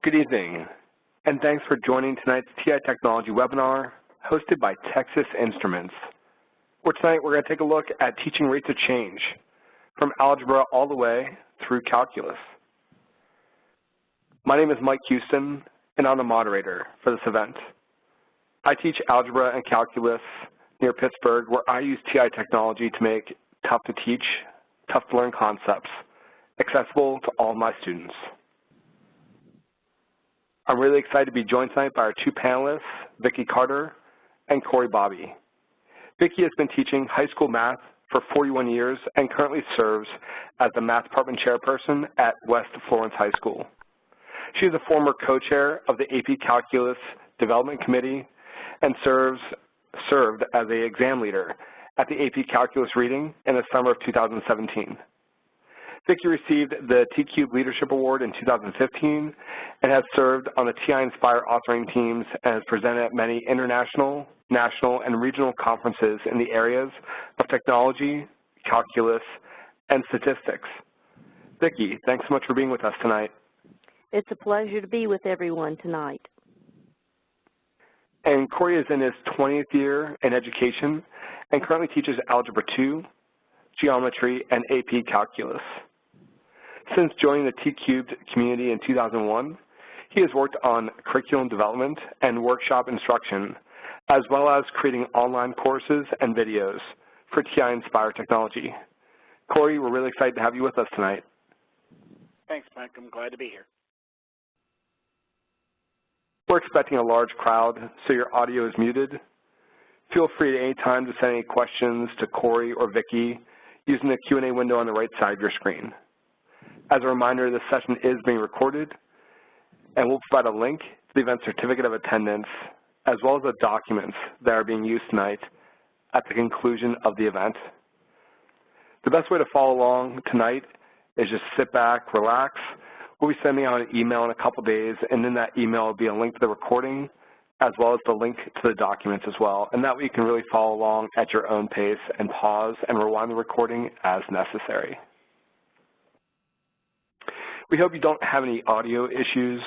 Good evening, and thanks for joining tonight's TI Technology webinar hosted by Texas Instruments, where tonight we're going to take a look at teaching rates of change from algebra all the way through calculus. My name is Mike Houston, and I'm the moderator for this event. I teach algebra and calculus near Pittsburgh, where I use TI technology to make tough-to-teach, tough-to-learn concepts accessible to all my students. I'm really excited to be joined tonight by our two panelists, Vicki Carter and Corey Bobby. Vicki has been teaching high school math for 41 years and currently serves as the math department chairperson at West Florence High School. She is a former co-chair of the AP Calculus Development Committee and served as an exam leader at the AP Calculus reading in the summer of 2017. Vicki received the T-Cube Leadership Award in 2015 and has served on the TI-Nspire authoring teams and has presented at many international, national, and regional conferences in the areas of technology, calculus, and statistics. Vicki, thanks so much for being with us tonight. It's a pleasure to be with everyone tonight. And Corey is in his 20th year in education and currently teaches Algebra 2, Geometry, and AP Calculus. Since joining the T-Cubed community in 2001, he has worked on curriculum development and workshop instruction, as well as creating online courses and videos for TI-Nspire technology. Corey, we're really excited to have you with us tonight. Thanks, Mike. I'm glad to be here. We're expecting a large crowd, so your audio is muted. Feel free at any time to send any questions to Corey or Vicki using the Q&A window on the right side of your screen. As a reminder, this session is being recorded, and we'll provide a link to the event certificate of attendance, as well as the documents that are being used tonight at the conclusion of the event. The best way to follow along tonight is just sit back, relax. We'll be sending out an email in a couple days, and in that email will be a link to the recording, as well as the link to the documents as well. And that way you can really follow along at your own pace and pause and rewind the recording as necessary. We hope you don't have any audio issues,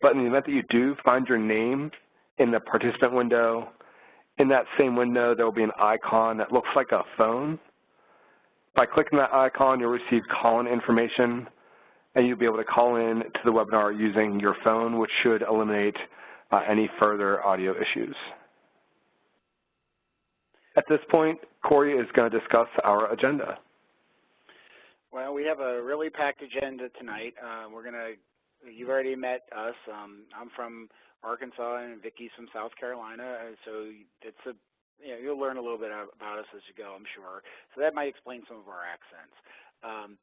but in the event that you do, find your name in the participant window. In that same window, there will be an icon that looks like a phone. By clicking that icon, you'll receive call-in information, and you'll be able to call in to the webinar using your phone, which should eliminate any further audio issues. At this point, Corey is going to discuss our agenda. Well, we have a really packed agenda tonight. You've already met us. I'm from Arkansas and Vicki's from South Carolina, so you'll learn a little bit about us as you go, I'm sure. So that might explain some of our accents.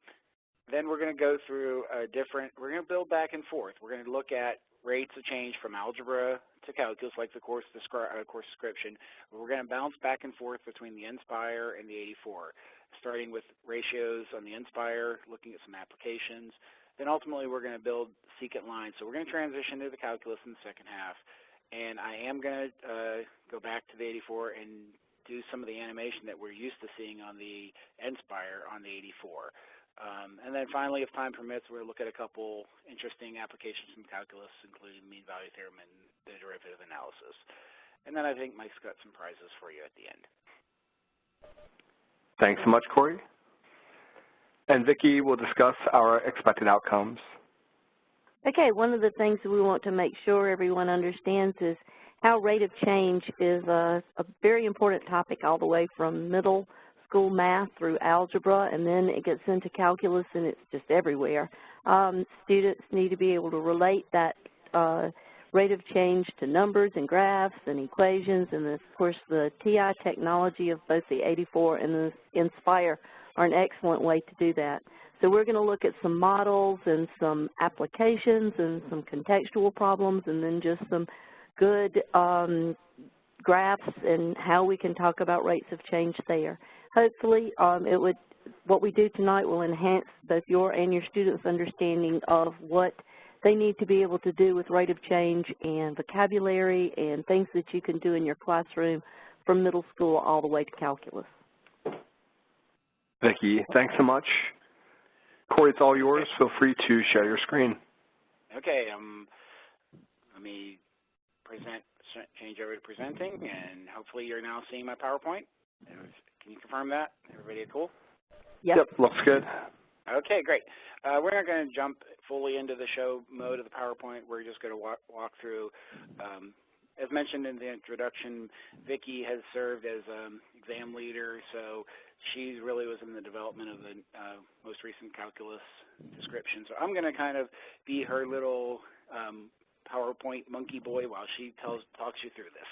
Then we're going to go through we're going to build back and forth. We're going to look at rates of change from algebra to calculus, like the course description. We're going to bounce back and forth between the Nspire and the 84, starting with ratios on the Nspire, looking at some applications. Then ultimately we're going to build secant lines. So we're going to transition to the calculus in the second half. And I am going to go back to the 84 and do some of the animation that we're used to seeing on the Nspire on the 84. And then finally, if time permits, we're going to look at a couple interesting applications from calculus, including the mean value theorem and the derivative analysis. And then I think Mike's got some prizes for you at the end. Thanks so much, Corey. And Vicki will discuss our expected outcomes. Okay, one of the things that we want to make sure everyone understands is how rate of change is a very important topic all the way from middle school math through algebra, and then it gets into calculus, and it's just everywhere. Students need to be able to relate that rate of change to numbers and graphs and equations, and of course the TI technology of both the 84 and the Nspire are an excellent way to do that. So we're going to look at some models and some applications and some contextual problems, and then just some good graphs and how we can talk about rates of change there. Hopefully, what we do tonight will enhance both your and your students' understanding of what they need to be able to do with rate of change and vocabulary and things that you can do in your classroom from middle school all the way to calculus. Vicki, thanks so much. Corey, it's all yours. Feel free to share your screen. Okay, let me change over to presenting, and hopefully you're now seeing my PowerPoint. Can you confirm that? Everybody cool? Yep, looks good. Okay, great. We're not going to jump fully into the show mode of the PowerPoint. We're just going to walk through. As mentioned in the introduction, Vicki has served as exam leader, so she really was in the development of the most recent calculus description. So I'm going to kind of be her little PowerPoint monkey boy while she talks you through this.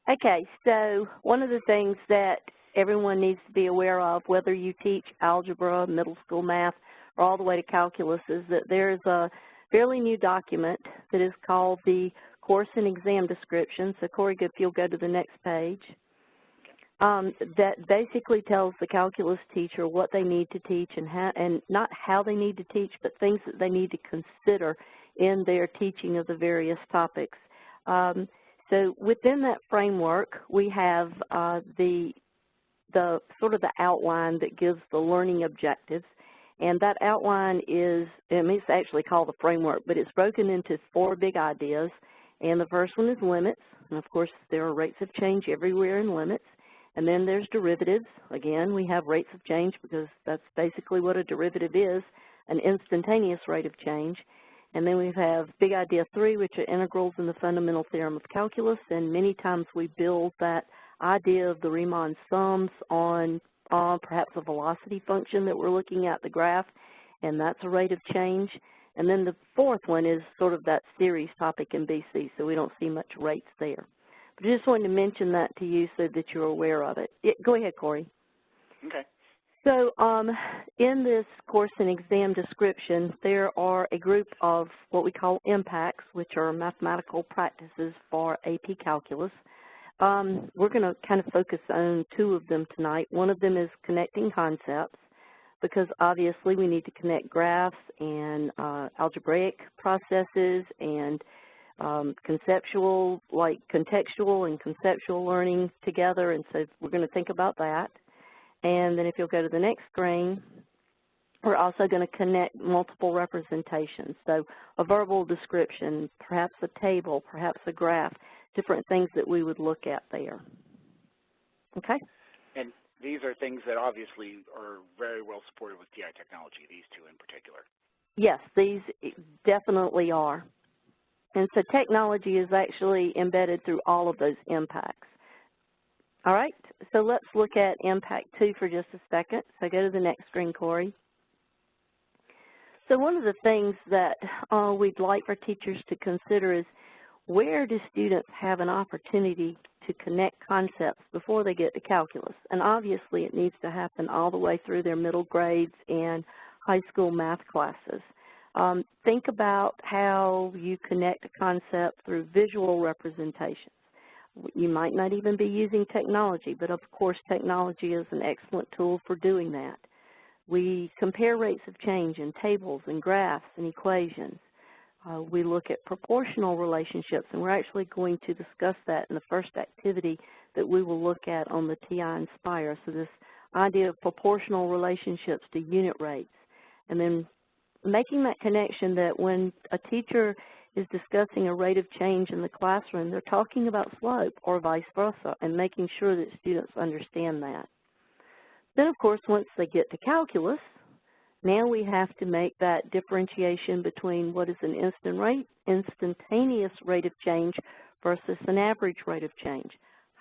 Okay, so one of the things that everyone needs to be aware of, whether you teach algebra, middle school math, or all the way to calculus, is that there's a fairly new document that is called the Course and Exam Description. So Corey, if you'll go to the next page, that basically tells the calculus teacher what they need to teach and not how they need to teach, but things that they need to consider in their teaching of the various topics. So within that framework, we have the sort of the outline that gives the learning objectives, and that outline is, it's actually called the framework, but it's broken into 4 big ideas, and the first one is limits, and of course there are rates of change everywhere in limits, and then there's derivatives. Again, we have rates of change because that's basically what a derivative is, an instantaneous rate of change. And then we have big idea 3, which are integrals and the fundamental theorem of calculus, and many times we build that idea of the Riemann sums on perhaps a velocity function that we're looking at, the graph, and that's a rate of change. And then the 4th one is sort of that series topic in BC, so we don't see much rates there. But I just wanted to mention that to you so that you're aware of it. Go ahead, Corey. Okay. So in this course and exam description, there are a group of what we call impacts, which are mathematical practices for AP Calculus. We're going to kind of focus on 2 of them tonight. One of them is connecting concepts, because obviously we need to connect graphs and algebraic processes and conceptual, like contextual and conceptual learning together, and so we're going to think about that. And then if you'll go to the next screen, we're also going to connect multiple representations. So a verbal description, perhaps a table, perhaps a graph, different things that we would look at there. Okay? And these are things that obviously are very well supported with TI technology, these 2 in particular. Yes, these definitely are. And so technology is actually embedded through all of those impacts. All right, so let's look at impact 2 for just a second. So go to the next screen, Corey. So one of the things that we'd like for teachers to consider is, where do students have an opportunity to connect concepts before they get to calculus? And obviously it needs to happen all the way through their middle grades and high school math classes. Think about how you connect a concept through visual representations. You might not even be using technology, but of course technology is an excellent tool for doing that. We compare rates of change in tables and graphs and equations. We look at proportional relationships, and we're actually going to discuss that in the first activity that we will look at on the TI-Nspire. So this idea of proportional relationships to unit rates, and then making that connection that when a teacher is discussing a rate of change in the classroom, they're talking about slope or vice versa, and making sure that students understand that. Then, of course, once they get to calculus, now we have to make that differentiation between what is an instantaneous rate of change versus an average rate of change.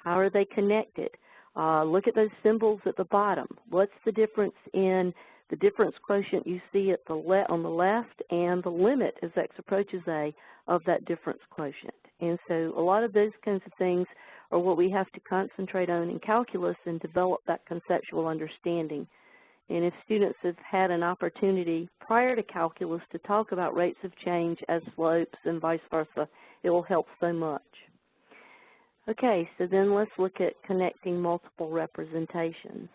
How are they connected? Look at those symbols at the bottom. What's the difference in the difference quotient you see at on the left and the limit as x approaches a of that difference quotient? And so a lot of those kinds of things are what we have to concentrate on in calculus and develop that conceptual understanding. And if students have had an opportunity prior to calculus to talk about rates of change as slopes and vice versa, it will help so much. Okay, so then let's look at connecting multiple representations.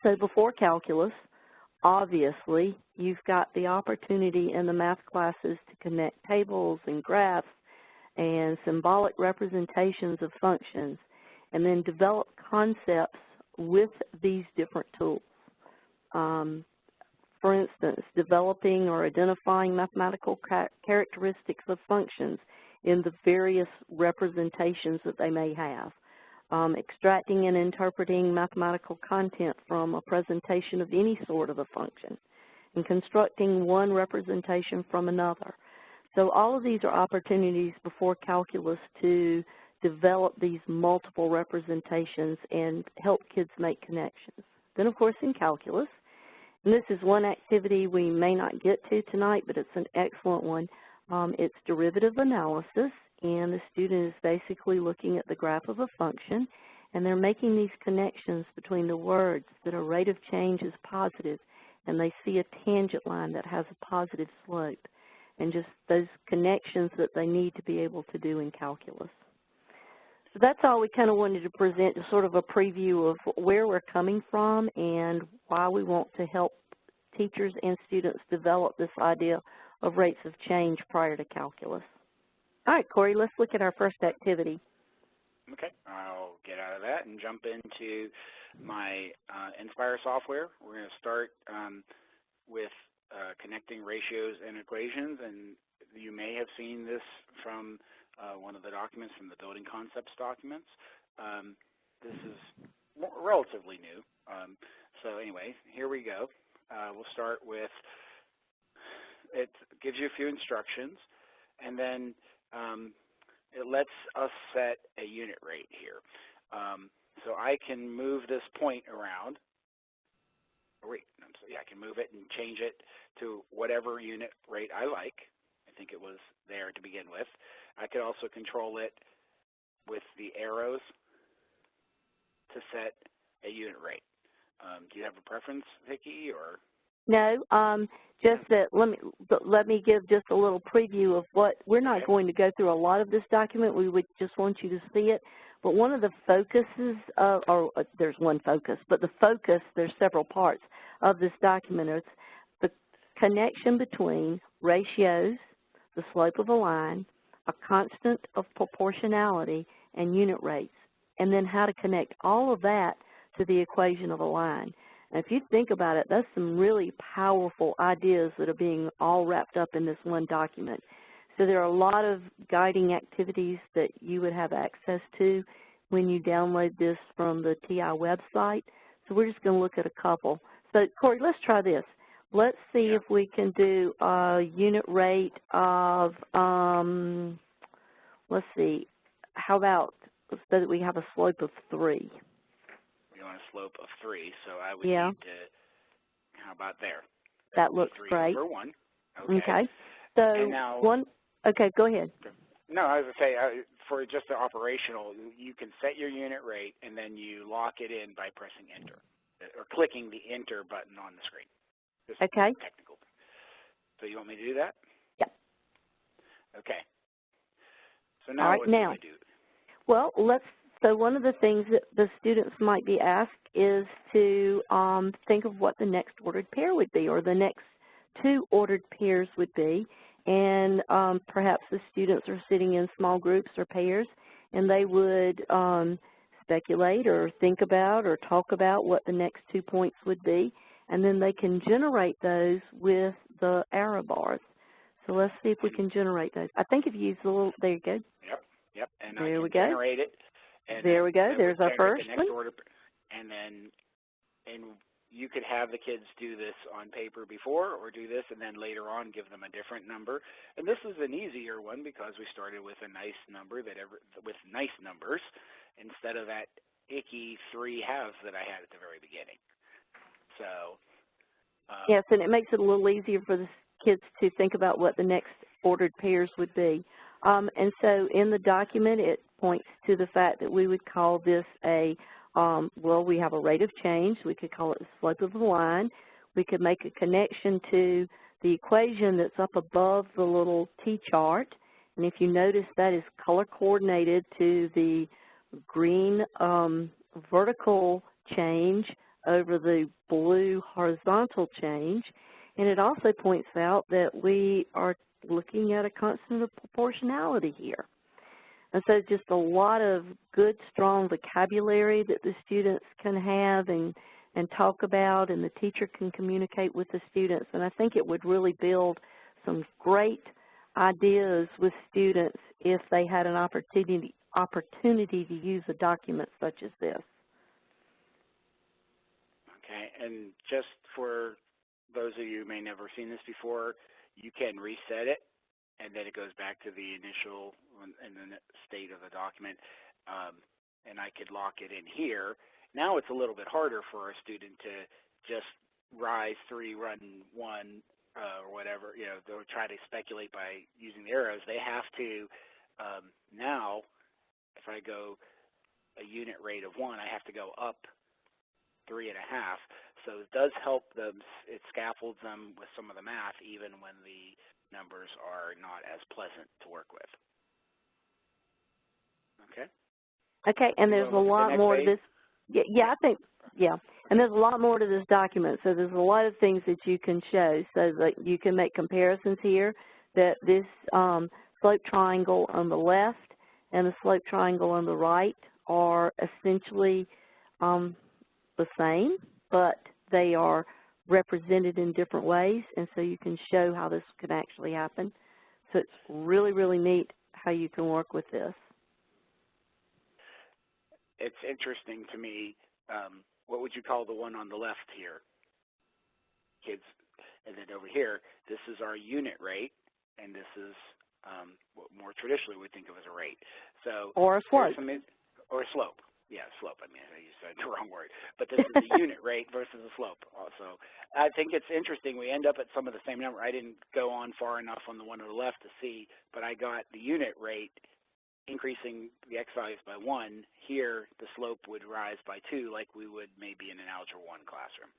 So before calculus, obviously, you've got the opportunity in the math classes to connect tables and graphs and symbolic representations of functions, and then develop concepts with these different tools. for instance, developing or identifying mathematical characteristics of functions in the various representations that they may have, extracting and interpreting mathematical content from a presentation of any sort of a function, and constructing one representation from another. So all of these are opportunities before calculus to develop these multiple representations and help kids make connections. Then, of course, in calculus, and this is one activity we may not get to tonight, but it's an excellent one. It's derivative analysis, and the student is basically looking at the graph of a function, and they're making these connections between the words that a rate of change is positive, and they see a tangent line that has a positive slope, and just those connections that they need to be able to do in calculus. So that's all we kind of wanted to present, just sort of a preview of where we're coming from and why we want to help teachers and students develop this idea of rates of change prior to calculus. All right, Corey, let's look at our first activity. Okay, I'll get out of that and jump into my Nspire software. We're going to start with connecting ratios and equations, and you may have seen this from one of the documents from the building concepts documents. This is relatively new. So anyway, here we go. We'll start with, it gives you a few instructions, and then it lets us set a unit rate here. So I can move this point around. I can move it and change it to whatever unit rate I like. I think it was there to begin with. I could also control it with the arrows to set a unit rate. Do you have a preference, Vicki, or? No, just that let me give just a little preview of what, we're not going to go through a lot of this document. We would just want you to see it. But one of the focuses, there's one focus, but the focus, there's several parts of this document. It's the connection between ratios, the slope of a line, a constant of proportionality, and unit rates, and then how to connect all of that to the equation of a line. And if you think about it, that's some really powerful ideas that are being all wrapped up in this one document. So there are a lot of guiding activities that you would have access to when you download this from the TI website. So we're just going to look at a couple. So, Corey, let's try this. Let's see if we can do a unit rate of, let's see, how about so that we have a slope of 3. We want a slope of 3, so I would need to, how about there? That looks 3 great. over 1. Okay. So and now, okay, go ahead. No, I was going to say, for just the operational, you can set your unit rate and then you lock it in by pressing enter or clicking the enter button on the screen. Just technical. So you want me to do that? Yeah. Okay. So now what do I do? Well, so one of the things that the students might be asked is to think of what the next ordered pair would be, or the next 2 ordered pairs would be. And perhaps the students are sitting in small groups or pairs, and they would speculate or think about or talk about what the next 2 points would be, and then they can generate those with the arrow bars. So let's see if we can generate those. I think if you use the little, there you go. Yep. And there I we can go. generate it. And there we go. There's our first one. And you could have the kids do this on paper before, or do this and then later on give them a different number. And this is an easier one because we started with a nice number with nice numbers instead of that icky 3 halves that I had at the very beginning. So yes, and it makes it a little easier for the kids to think about what the next ordered pairs would be. And so in the document, it points to the fact that we would call this a well, we have a rate of change. We could call it the slope of the line. We could make a connection to the equation that's up above the little T-chart. And if you notice, that is color coordinated to the green vertical change over the blue horizontal change. And it also points out that we are looking at a constant of proportionality here. And so just a lot of good, strong vocabulary that the students can have and and talk about, and the teacher can communicate with the students. And I think it would really build some great ideas with students if they had an opportunity to use a document such as this. Okay, and just for those of you who may never seen this before, you can reset it, and then it goes back to the initial and the state of the document, and I could lock it in here. Now it's a little bit harder for a student to just rise 3, run 1, or whatever, you know, they'll try to speculate by using the arrows. They have to, now, if I go a unit rate of 1, I have to go up 3.5. So it does help them, it scaffolds them with some of the math, even when the numbers are not as pleasant to work with. Okay? Okay, and there's a lot more to this. Yeah, I think, yeah. And there's a lot more to this document, so there's a lot of things that you can show. So that you can make comparisons here, that this slope triangle on the left and the slope triangle on the right are essentially the same, but they are represented in different ways, and so you can show how this can actually happen. So it's really, really neat how you can work with this. It's interesting to me, what would you call the one on the left here? Kids, and then over here, this is our unit rate, and this is what more traditionally we think of as a rate. So, or a slope. Or a slope. Yeah, slope. I mean, I used the wrong word. But this is the unit rate versus a slope also. I think it's interesting. We end up at some of the same number. I didn't go on far enough on the one on the left to see, but I got the unit rate increasing the x values by 1. Here, the slope would rise by 2, like we would maybe in an Algebra 1 classroom.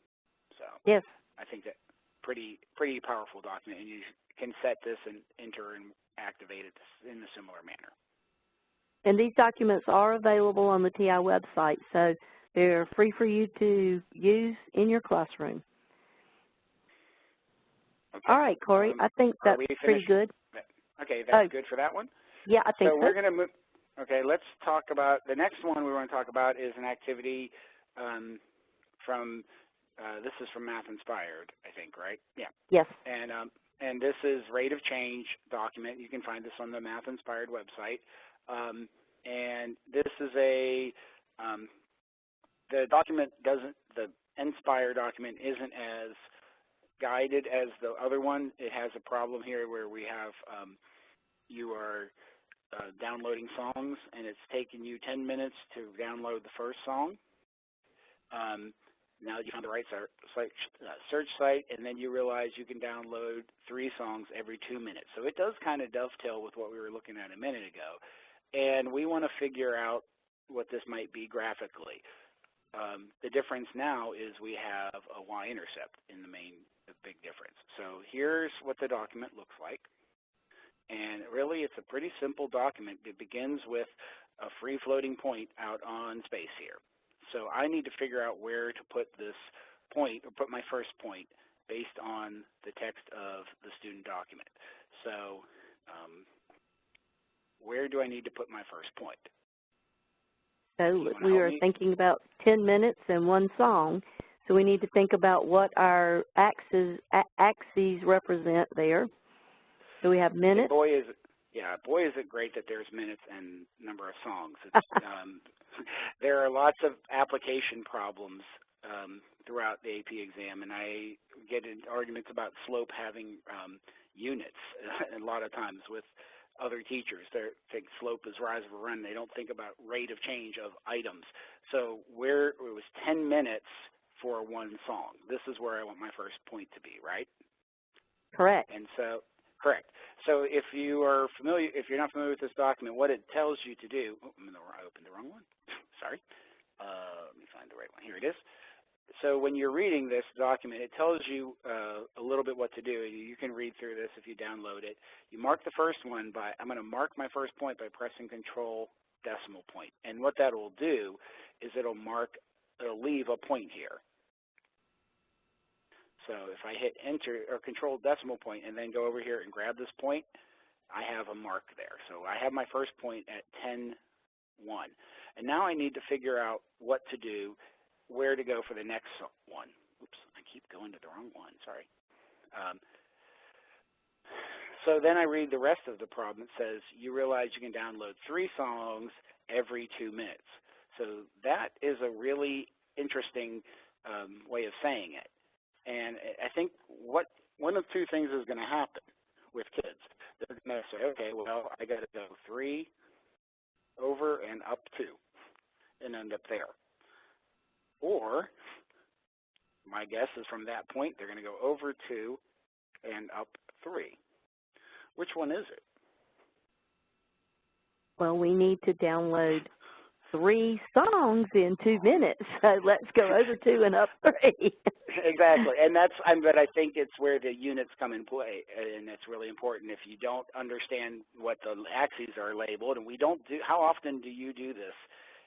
So yes, I think that pretty powerful document, and you can set this and enter and activate it in a similar manner. And these documents are available on the TI website, so they're free for you to use in your classroom. Okay. All right, Corey, I think that's pretty good. Okay, that's good for that one? Yeah, I think so. So we're going to move. Okay, let's talk about, the next one we want to talk about is an activity from, this is from Math-Inspired, I think, right? Yeah. Yes. And this is rate of change document. You can find this on the Math-Inspired website. And this is the document doesn't, the Nspire document isn't as guided as the other one. It has a problem here where we have, you are downloading songs, and it's taking you 10 minutes to download the first song. Now you found the right search site, and then you realize you can download 3 songs every 2 minutes. So it does kind of dovetail with what we were looking at a minute ago. And we want to figure out what this might be graphically. The difference now is we have a y-intercept in the big difference. So here's what the document looks like. And really, it's a pretty simple document. It begins with a free-floating point out on space here. So I need to figure out where to put this point, or put my first point, based on the text of the student document. So where do I need to put my first point? So we are thinking about 10 minutes and 1 song. So we need to think about what our axes represent there. So we have minutes. Boy, is it great that there's minutes and number of songs. It's, there are lots of application problems throughout the AP exam, and I get in arguments about slope having units a lot of times with other teachers. They think slope is rise over run. They don't think about rate of change of items. So where it was 10 minutes for 1 song, this is where I want my first point to be, right? Correct. And so, correct. So if you are familiar, if you're not familiar with this document, what it tells you to do, I opened the wrong one. Sorry. Let me find the right one. Here it is. So when you're reading this document, it tells you a little bit what to do. You can read through this if you download it. You mark the first one by, I'm going to mark my first point by pressing Control decimal point. And what that will do is it'll leave a point here. So if I hit Enter or Control decimal point and then go over here and grab this point, I have a mark there. So I have my first point at 10:1. And now I need to figure out what to do where to go for the next one. Oops, I keep going to the wrong one, sorry. So then I read the rest of the problem. It says, you realize you can download 3 songs every 2 minutes. So that is a really interesting way of saying it. And I think one of 2 things is going to happen with kids. They're going to say, okay, well, I got to go 3 over and up 2 and end up there. Or my guess is from that point, they're going to go over 2 and up 3. Which one is it? Well, we need to download 3 songs in 2 minutes, so let's go over 2 and up 3. Exactly, and but I think it's where the units come in play, and it's really important. If you don't understand what the axes are labeled, and we don't do, how often do you do this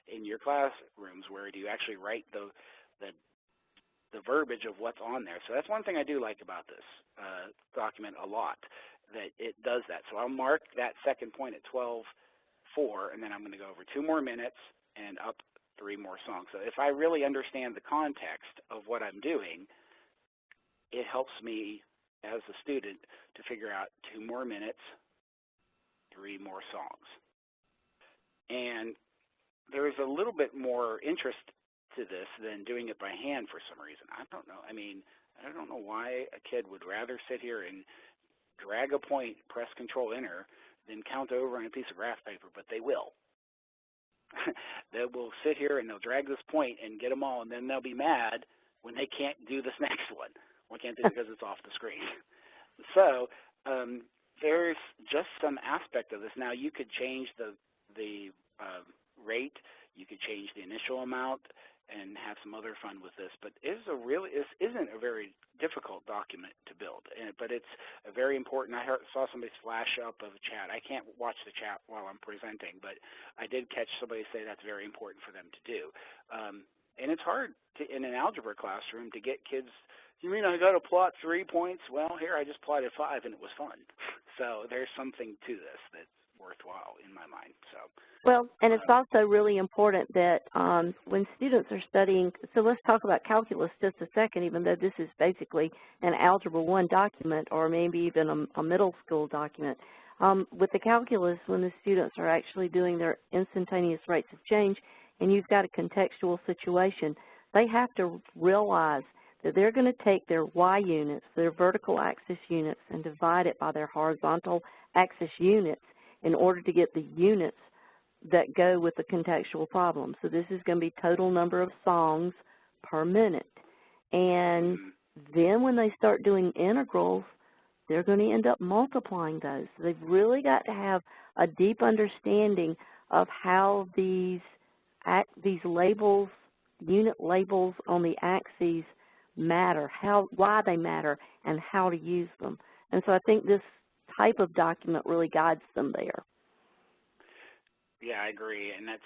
in your classrooms, where do you actually write the verbiage of what's on there? So that's one thing I do like about this document a lot, that it does that. So I'll mark that second point at 12:04, and then I'm going to go over 2 more minutes and up 3 more songs. So if I really understand the context of what I'm doing, it helps me as a student to figure out 2 more minutes, 3 more songs. And there's a little bit more interest to this than doing it by hand for some reason. I don't know. I mean, I don't know why a kid would rather sit here and drag a point, press Control-Enter, than count over on a piece of graph paper, but they will. They will sit here and they'll drag this point and get them all, and then they'll be mad when they can't do this next one. Why can't they? Because it's off the screen. So there's just some aspect of this. Now, you could change the rate. You could change the initial amount and have some other fun with this, but this isn't a very difficult document to build, but it's a very important. I saw somebody's flash up of a chat. I can't watch the chat while I'm presenting, but I did catch somebody say that's very important for them to do. And it's hard in an algebra classroom to get kids, you mean I got to plot 3 points? Well, here I just plotted 5 and it was fun. So there's something to this that's worthwhile in my mind. So. Well, and it's also really important that when students are studying, so let's talk about calculus just a second, even though this is basically an Algebra 1 document or maybe even a middle school document. With the calculus, when the students are actually doing their instantaneous rates of change and you've got a contextual situation, they have to realize that they're going to take their Y units, their vertical axis units, and divide it by their horizontal axis units in order to get the units that go with the contextual problem. So this is going to be total number of songs per minute. And then when they start doing integrals, they're going to end up multiplying those. So they've really got to have a deep understanding of how these labels, unit labels on the axes matter, why they matter, and how to use them. And so I think this type of document really guides them there. Yeah, I agree, and that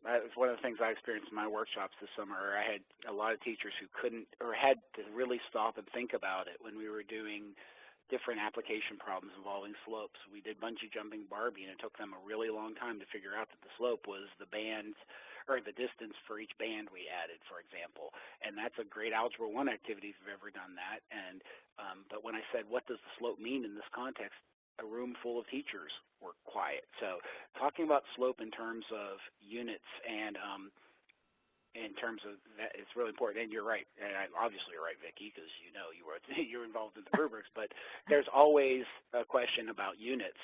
was one of the things I experienced in my workshops this summer. I had a lot of teachers who couldn't or had to really stop and think about it when we were doing different application problems involving slopes. We did bungee jumping Barbie, and it took them a really long time to figure out that the slope was the bands or the distance for each band we added, for example. And that's a great Algebra 1 activity if you've ever done that. And but when I said, what does the slope mean in this context, a room full of teachers were quiet. So talking about slope in terms of units and in terms of that, it's really important. And you're right. And obviously you're right, Vicki, because you know you're involved in the rubrics. But there's always a question about units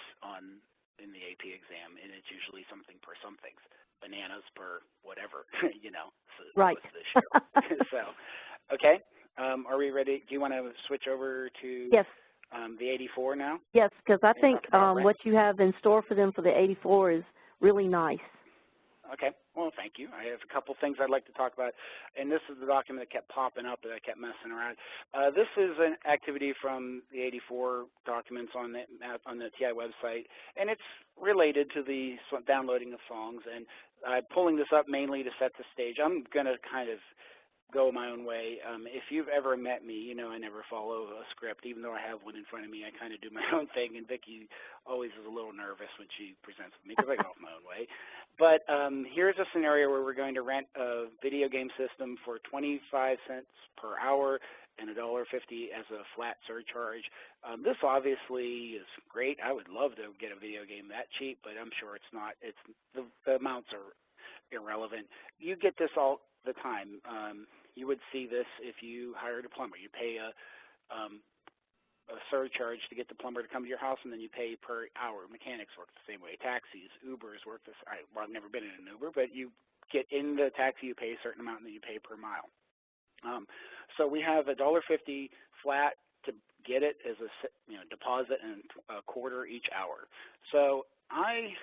in the AP exam, and it's usually something per somethings, bananas per whatever, you know. So right. So, okay. Are we ready? Do you want to switch over to? Yes. The 84 now? Yes, because I think what you have in store for them for the 84 is really nice. Okay. Well, thank you. I have a couple things I'd like to talk about, and this is the document that kept popping up that I kept messing around. This is an activity from the 84 documents on the TI website, and it's related to the downloading of songs, and I'm pulling this up mainly to set the stage. I'm going to kind of go my own way. If you've ever met me, you know I never follow a script. Even though I have one in front of me, I kind of do my own thing, and Vicki always is a little nervous when she presents with me because I go off my own way. But here's a scenario where we're going to rent a video game system for 25 cents per hour and $1.50 as a flat surcharge. This obviously is great. I would love to get a video game that cheap, but I'm sure it's not. The amounts are irrelevant. You get this all the time. You would see this if you hired a plumber. You pay a surcharge to get the plumber to come to your house, and then you pay per hour. Mechanics work the same way. Taxis, Ubers work this. Well, I've never been in an Uber, but you get in the taxi, you pay a certain amount, and then you pay per mile. So we have $1.50 flat to get it as a deposit and a quarter each hour. So I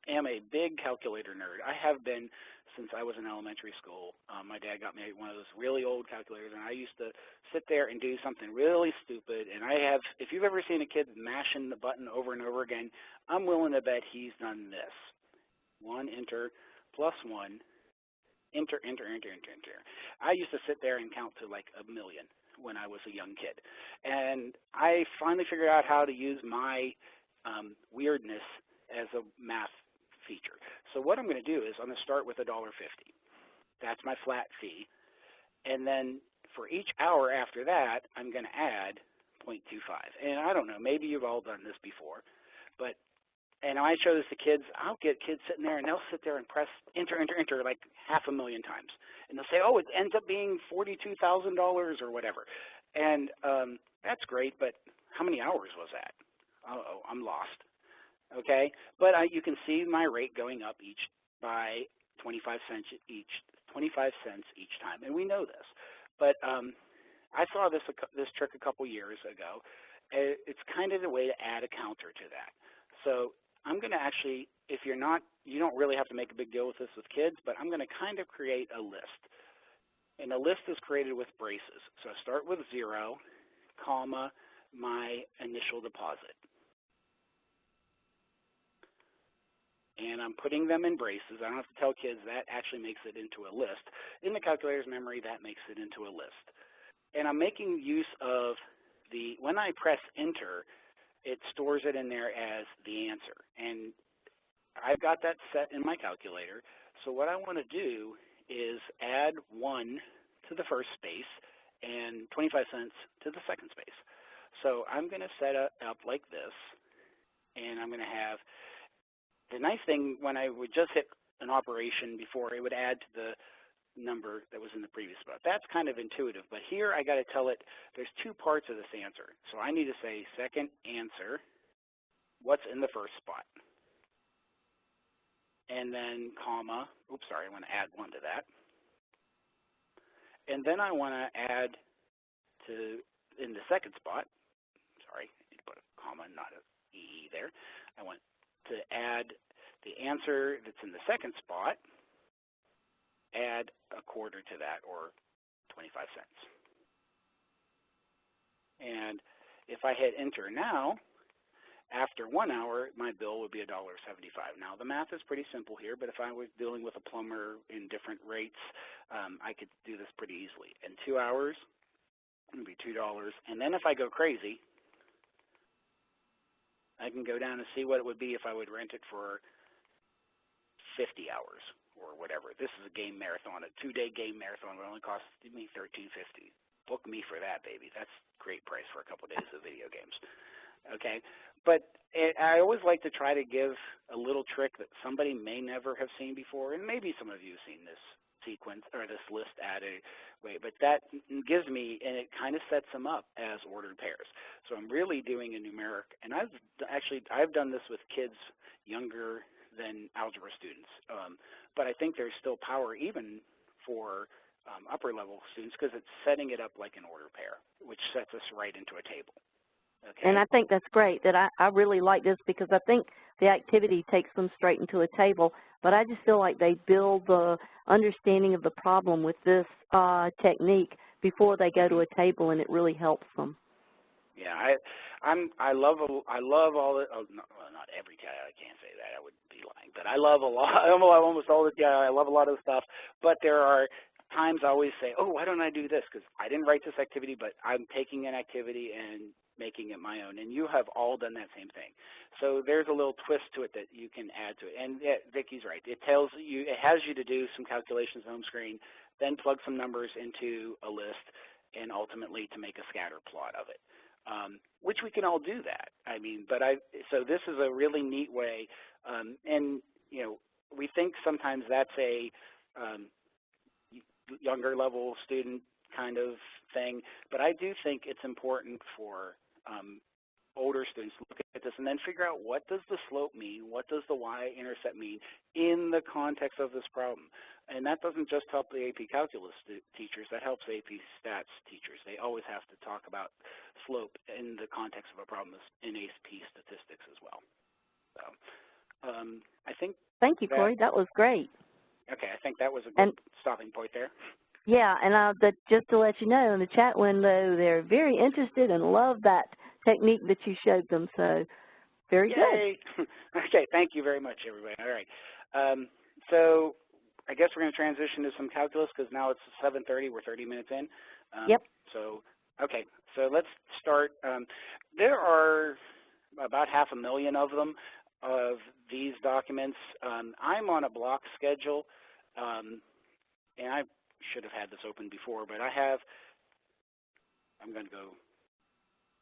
am a big calculator nerd. I have been since I was in elementary school. My dad got me one of those really old calculators, and I used to sit there and do something really stupid. And if you've ever seen a kid mashing the button over and over again, I'm willing to bet he's done this. 1, enter, plus 1, enter, enter, enter, enter, enter. I used to sit there and count to like 1 million when I was a young kid. And I finally figured out how to use my weirdness as a math feature. So what I'm going to do is I'm going to start with $1.50. That's my flat fee. And then for each hour after that, I'm going to add 0.25. And I don't know, maybe you've all done this before, but and I show this to kids. I'll get kids sitting there, and they'll sit there and press enter, enter, enter like 500,000 times. And they'll say, oh, it ends up being $42,000 or whatever. And that's great, but how many hours was that? Uh-oh, I'm lost. Okay? But you can see my rate going up by 25 cents each time, and we know this. But I saw this trick a couple years ago. It's kind of the way to add a counter to that. So I'm going to actually, if you don't really have to make a big deal with this with kids, but I'm going to kind of create a list. And a list is created with braces. So I start with 0, comma, my initial deposit. And I'm putting them in braces. I don't have to tell kids that actually makes it into a list. In the calculator's memory, that makes it into a list. And I'm making use of when I press enter, it stores it in there as the answer. And I've got that set in my calculator. So what I want to do is add 1 to the first space and 25 cents to the second space. So I'm going to set it up like this, and I'm going to have the nice thing when I would just hit an operation before, it would add to the number that was in the previous spot. That's kind of intuitive, but here I got to tell it there's 2 parts of this answer. So I need to say second answer, what's in the first spot? And then comma, oops, sorry, I want to add 1 to that. And then I want to add in the second spot, sorry, I need to put a comma, not an E there. I want to add the answer that's in the second spot, add a quarter to that, or 25 cents. And if I hit enter now, after 1 hour, my bill would be $1.75. Now, the math is pretty simple here, but if I was dealing with a plumber in different rates, I could do this pretty easily. In 2 hours, it would be $2. And then if I go crazy, I can go down and see what it would be if I would rent it for 50 hours or whatever. This is a game marathon, a 2-day game marathon. It only cost me $13.50. Book me for that, baby. That's a great price for a couple of days of video games. Okay, but I always like to try to give a little trick that somebody may never have seen before, and maybe some of you have seen this sequence or this list added way, but that gives me, and it kind of sets them up as ordered pairs. So I'm really doing a numeric, and I've done this with kids younger than algebra students, but I think there's still power even for upper level students because it's setting it up like an order pair, which sets us right into a table. Okay. And I think that's great. That I really like this because I think the activity takes them straight into a table, but I just feel like they build the understanding of the problem with this technique before they go to a table, and it really helps them. Yeah, I love all the not every TI, I can't say that, I would be lying, but I love a lot, almost all the TI. I love a lot of the stuff, but there are times I always say, oh, why don't I do this? Because I didn't write this activity, but I'm taking an activity and making it my own. And you have all done that same thing. So there's a little twist to it that you can add to it. And yeah, Vicky's right. It tells you, it has you to do some calculations on home screen, then plug some numbers into a list, and ultimately to make a scatter plot of it. Which we can all do that. I mean, so this is a really neat way, and you know, we think sometimes that's a younger level student kind of thing, but I do think it's important for older students to look at this and then figure out, what does the slope mean, what does the y-intercept mean in the context of this problem. And that doesn't just help the AP Calculus teachers, that helps AP Stats teachers. They always have to talk about slope in the context of a problem in AP Statistics as well. So I think. Thank you, Corey. That was great. Okay, I think that was a good stopping point there. Yeah, and just to let you know, in the chat window, they're very interested and love that technique that you showed them. So very Yay. Good. Okay, thank you very much, everybody. All right. So I guess we're going to transition to some calculus because now it's 7:30. We're 30 minutes in. Yep. So, okay. So let's start. There are about 500,000 of them, of these documents. I'm on a block schedule, and I should have had this open before, but I'm going to go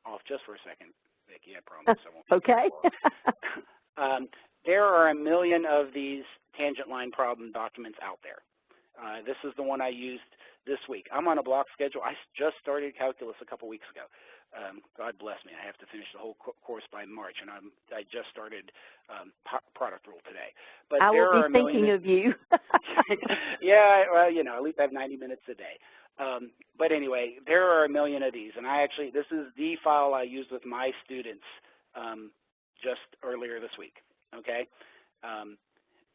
off just for a second, Vicki, I promise I won't. Okay. There are 1 million of these tangent line problem documents out there. This is the one I used this week. I'm on a block schedule. I just started calculus a couple weeks ago. God bless me. I have to finish the whole course by March, and I just started product rule today. But I will be thinking of you. Yeah, well, you know, at least I have 90 minutes a day. But anyway, there are 1 million of these, and this is the file I used with my students just earlier this week, okay?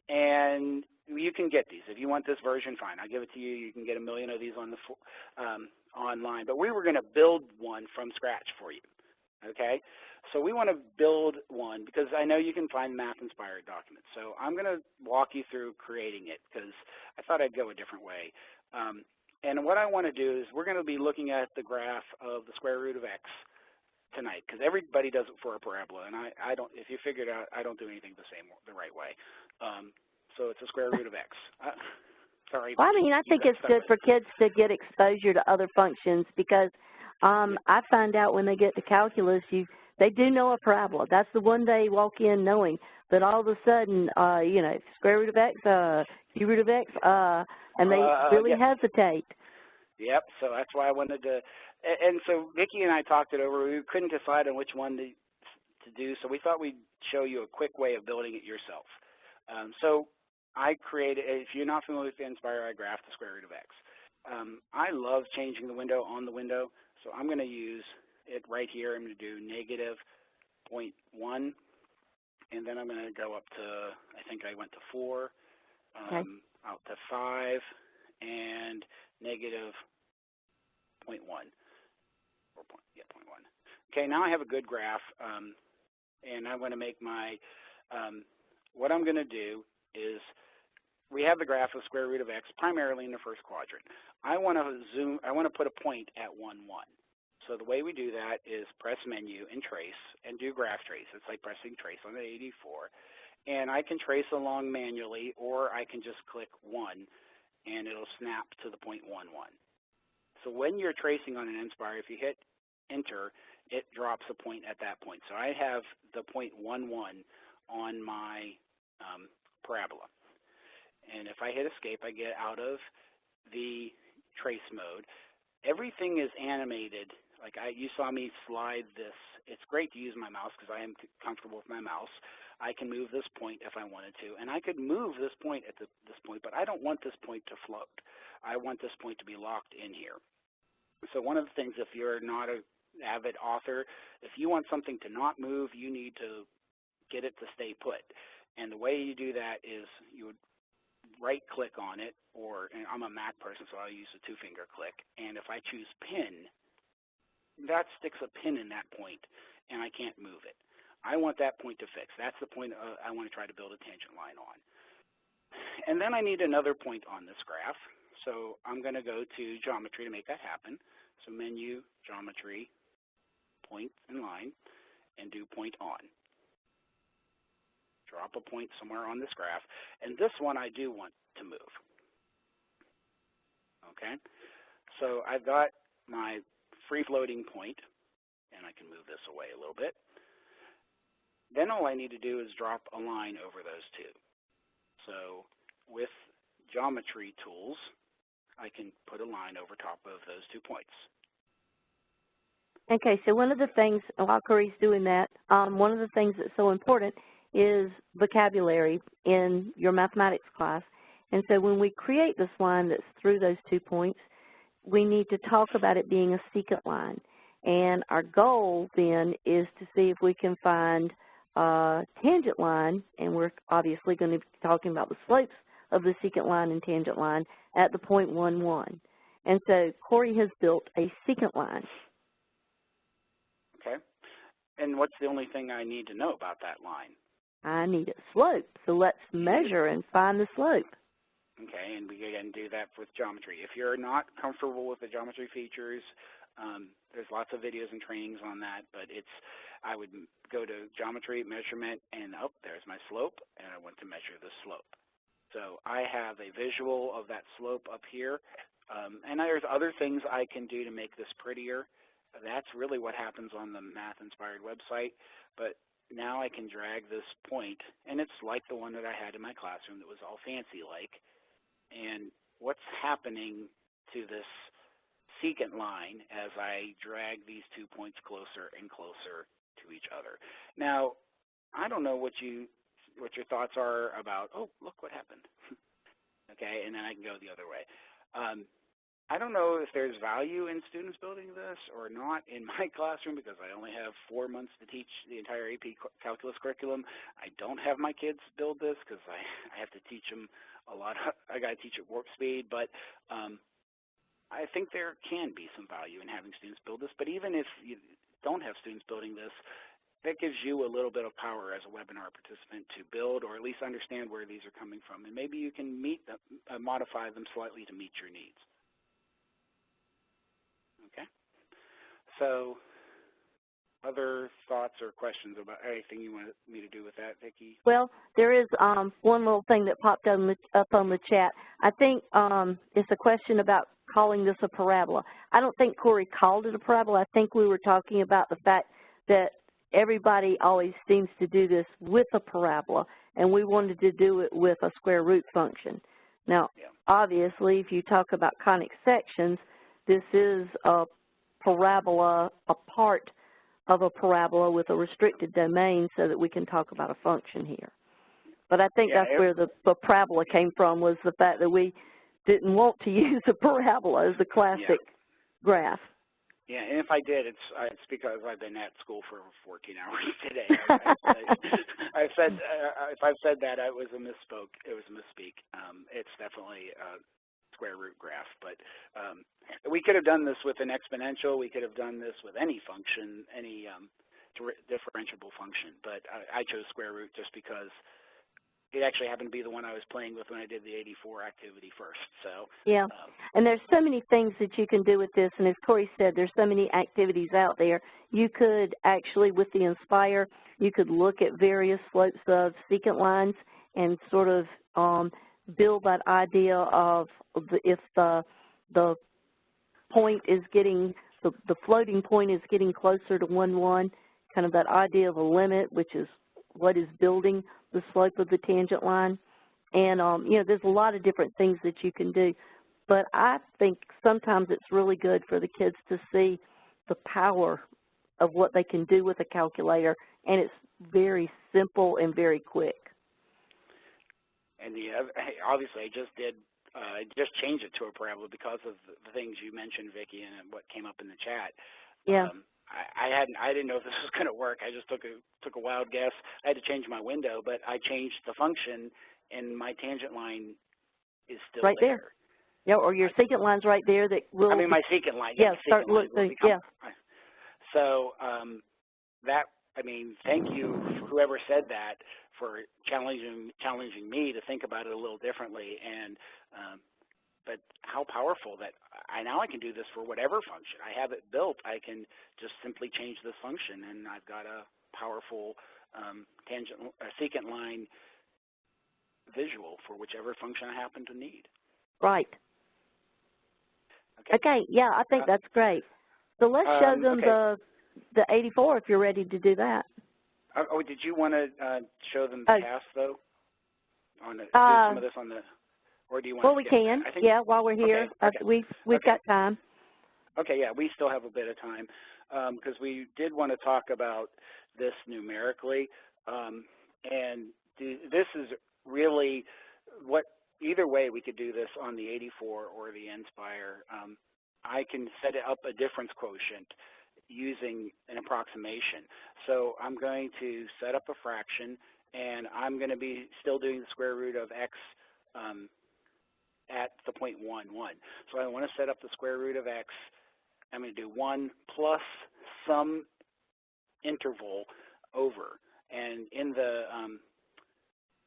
And you can get these. If you want this version, fine. I'll give it to you. You can get 1 million of these on online. But we were going to build one from scratch for you, okay? So we want to build one because I know you can find Math-Inspired documents. So I'm going to walk you through creating it because I thought I'd go a different way. And what I want to do is we're going to be looking at the graph of the square root of x tonight because everybody does it for a parabola, and I don't. If you figured out, I don't do anything the right way. So it's a square root of x. Sorry. Well, I mean, I think it's good for kids to get exposure to other functions because I find out when they get to calculus, they do know a parabola. That's the one they walk in knowing. But all of a sudden, you know, square root of x, cube root of x, and they really hesitate. Yep. So that's why I wanted to. And so Vicki and I talked it over. We couldn't decide on which one to do, so we thought we'd show you a quick way of building it yourself. So I created, if you're not familiar with Nspire, I graphed the square root of x. I love changing the window on the window, so I'm going to use it right here. I'm going to do -0.1, and then I'm going to go up to, I think I went to 4, out to 5, and -0.1. 0.1. Okay, now I have a good graph, and I'm going to make my, what I'm going to do is, we have the graph of square root of x primarily in the first quadrant. I want to put a point at 1, 1. So the way we do that is press menu and trace and do graph trace. It's like pressing trace on the 84. And I can trace along manually, or I can just click 1 and it'll snap to the point 1, 1. So when you're tracing on an Nspire, if you hit enter, it drops a point at that point. So I have the point 1, 1 on my parabola. And if I hit escape, I get out of the trace mode. Everything is animated. Like you saw me slide this. It's great to use my mouse because I am comfortable with my mouse. I can move this point if I wanted to, and I could move this point at this point, but I don't want this point to float. I want this point to be locked in here. So one of the things, if you're not an avid author, if you want something to not move, you need to get it to stay put. And the way you do that is you would right-click on it, and I'm a Mac person, so I'll use a 2-finger click. And if I choose pin, that sticks a pin in that point, and I can't move it. I want that point to fix. That's the point I want to try to build a tangent line on. And then I need another point on this graph. So I'm going to go to Geometry to make that happen. So Menu, Geometry, Point and Line, and do Point On. Drop a point somewhere on this graph. And this one I do want to move. Okay? So I've got my free-floating point, and I can move this away a little bit. Then all I need to do is drop a line over those two. So with geometry tools, I can put a line over top of those 2 points. Okay, so one of the things, while Corey's doing that, one of the things that's so important is vocabulary in your mathematics class. And so when we create this line that's through those 2 points, we need to talk about it being a secant line. And our goal then is to see if we can find a tangent line, and we're obviously going to be talking about the slopes of the secant line and tangent line at the point 1, 1. And so Corey has built a secant line. Okay. And what's the only thing I need to know about that line? I need a slope, so let's measure and find the slope. Okay, and we can do that with geometry. If you're not comfortable with the geometry features, there's lots of videos and trainings on that, but I would go to geometry, measurement, and there's my slope, and I want to measure the slope. So I have a visual of that slope up here, and there's other things I can do to make this prettier. That's really what happens on the Math-Inspired website, but now I can drag this point, and it's like the one that I had in my classroom that was all fancy-like. And what's happening to this secant line as I drag these 2 points closer and closer to each other? Now, I don't know what your thoughts are about, oh, look what happened. Okay, and then I can go the other way. I don't know if there's value in students building this or not in my classroom because I only have 4 months to teach the entire AP calculus curriculum. I don't have my kids build this because I have to teach them a lot. I got to teach at warp speed, but I think there can be some value in having students build this. But even if you don't have students building this, that gives you a little bit of power as a webinar participant to build or at least understand where these are coming from. And maybe you can modify them slightly to meet your needs. Okay. So other thoughts or questions about anything you want me to do with that, Vicki? Well, there is one little thing that popped up on the chat. I think it's a question about calling this a parabola. I don't think Corey called it a parabola. I think we were talking about the fact that everybody always seems to do this with a parabola, and we wanted to do it with a square root function. Now, obviously, if you talk about conic sections, this is a parabola, a part of a parabola with a restricted domain so that we can talk about a function here. But I think that's where the parabola came from, was the fact that we didn't want to use a parabola as a classic graph. Yeah, and if I did, it's because I've been at school for 14 hours today. If I've said that, it was a misspoke. It was a misspeak. It's definitely a square root graph, but we could have done this with an exponential. We could have done this with any function, any differentiable function. But I chose square root just because it actually happened to be the one I was playing with when I did the 84 activity first. So yeah, and there's so many things that you can do with this, and as Corey said, there's so many activities out there. You could actually, with the Inspire, you could look at various slopes of secant lines and sort of build that idea of if the point is getting, the floating point is getting closer to 1, 1, kind of that idea of a limit, which is what is building the slope of the tangent line. And, you know, there's a lot of different things that you can do. But I think sometimes it's really good for the kids to see the power of what they can do with a calculator, and it's very simple and very quick. And obviously I just changed it to a parabola because of the things you mentioned, Vicki, and what came up in the chat. Yeah. I didn't know if this was going to work. I just took a wild guess. I had to change my window, but I changed the function, and my tangent line is still right there. Yeah, or your secant line's right there that will. I mean, my secant line. Yeah, start looking. Yeah. So thank you, whoever said that, for challenging me to think about it a little differently. And but how powerful that now I can do this for whatever function. I have it built. I can just simply change this function, and I've got a powerful secant line visual for whichever function I happen to need. Right. Okay, yeah, I think that's great. So let's show them the 84 if you're ready to do that. Oh, did you want to show them the cast, though? Do some of this on the, or do you want to we can, while we're here. We've got time. Okay, yeah, we still have a bit of time because we did want to talk about this numerically. And this is really either way we could do this on the 84 or the Nspire. I can set up a difference quotient using an approximation. So I'm going to set up a fraction, and I'm going to be still doing the square root of x at the 0.11. So I want to set up the square root of x. I'm going to do 1 plus some interval over. And in the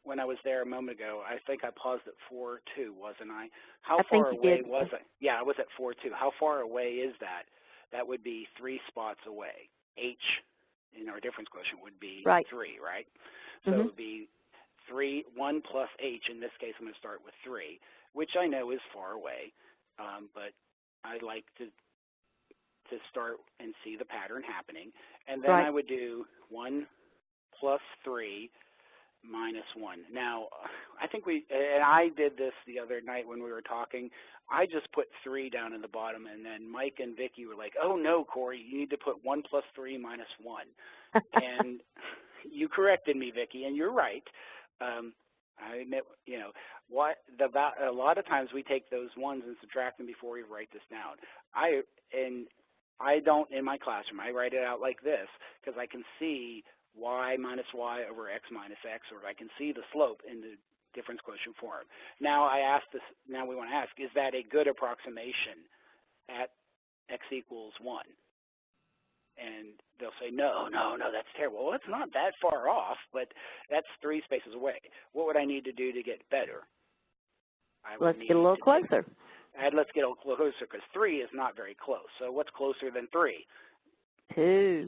when I was there a moment ago, I think I paused at 4.2, wasn't I? How far away was I? Yeah, I was at 4.2. How far away is that? That would be 3 spots away. H in our difference quotient would be 3, right? So it would be 1 plus h. In this case, I'm going to start with 3, which I know is far away, but I like to start and see the pattern happening. And then I would do 1 plus 3 minus 1. Now, I think and I did this the other night when we were talking. I just put 3 down in the bottom, and then Mike and Vicki were like, oh, no, Corey, you need to put 1 plus 3 minus 1. And you corrected me, Vicki, and you're right. I admit, a lot of times we take those ones and subtract them before we write this down. I don't in my classroom. I write it out like this because I can see y minus y over x minus x, or I can see the slope in the difference quotient form. Now Now we want to ask: is that a good approximation at x equals 1? And they'll say, no, that's terrible. Well, it's not that far off, but that's 3 spaces away. What would I need to do to get better? Let's get a little closer. Let's get a little closer, because 3 is not very close. So what's closer than 3? 2.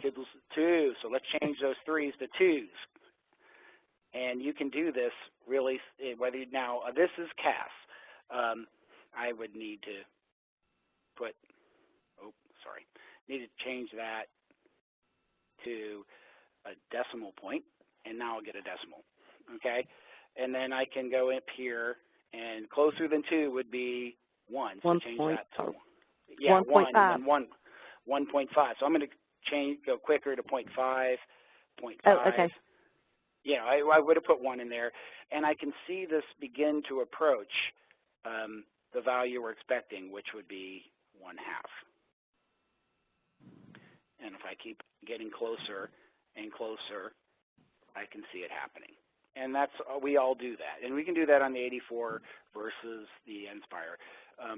2. So let's change those 3s to 2s. And you can do this really, now this is CAS. I would need to need to change that to a decimal point, and now I'll get a decimal, okay? And then I can go up here, and closer than 2 would be 1. So change that to 1.5. 1.5. So I'm going to go quicker to 0.5, 0.5. Oh, okay. Yeah, I would have put 1 in there, and I can see this begin to approach the value we're expecting, which would be 1/2. And if I keep getting closer and closer, I can see it happening. And we all do that. And we can do that on the 84 versus the Nspire.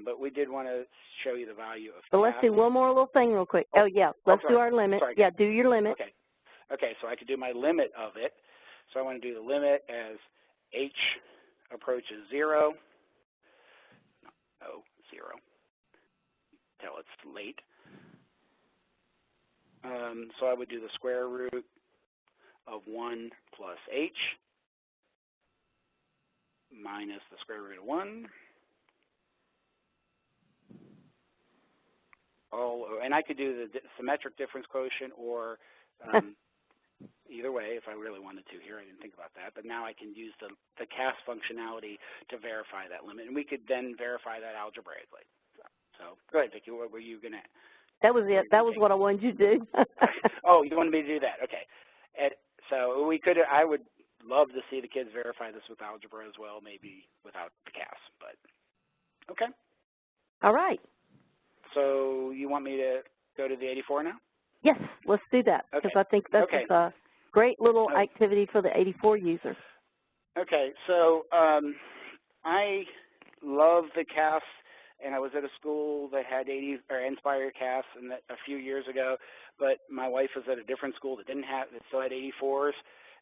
But we did want to show you the value of. So let's do one more little thing real quick. Let's do our limit. Sorry. Yeah, do your limit. Okay, so I could do my limit of it. So I want to do the limit as h approaches 0. No, 0. Till it's late. So I would do the square root of 1 plus h minus the square root of 1. And I could do the symmetric difference quotient, or either way, if I really wanted to here. I didn't think about that. But now I can use the CAS functionality to verify that limit. And we could then verify that algebraically. So go ahead, Vicki. What were you going to? That was it. That was what I wanted you to do. Oh, you wanted me to do that? Okay. So I would love to see the kids verify this with algebra as well, maybe without the CAS. But okay. All right. So you want me to go to the 84 now? Yes, let's do that, because I think that's a great little activity for the 84 user. Okay, so I love the CAS, and I was at a school that had Nspire CAS a few years ago, but my wife was at a different school that still had 84s,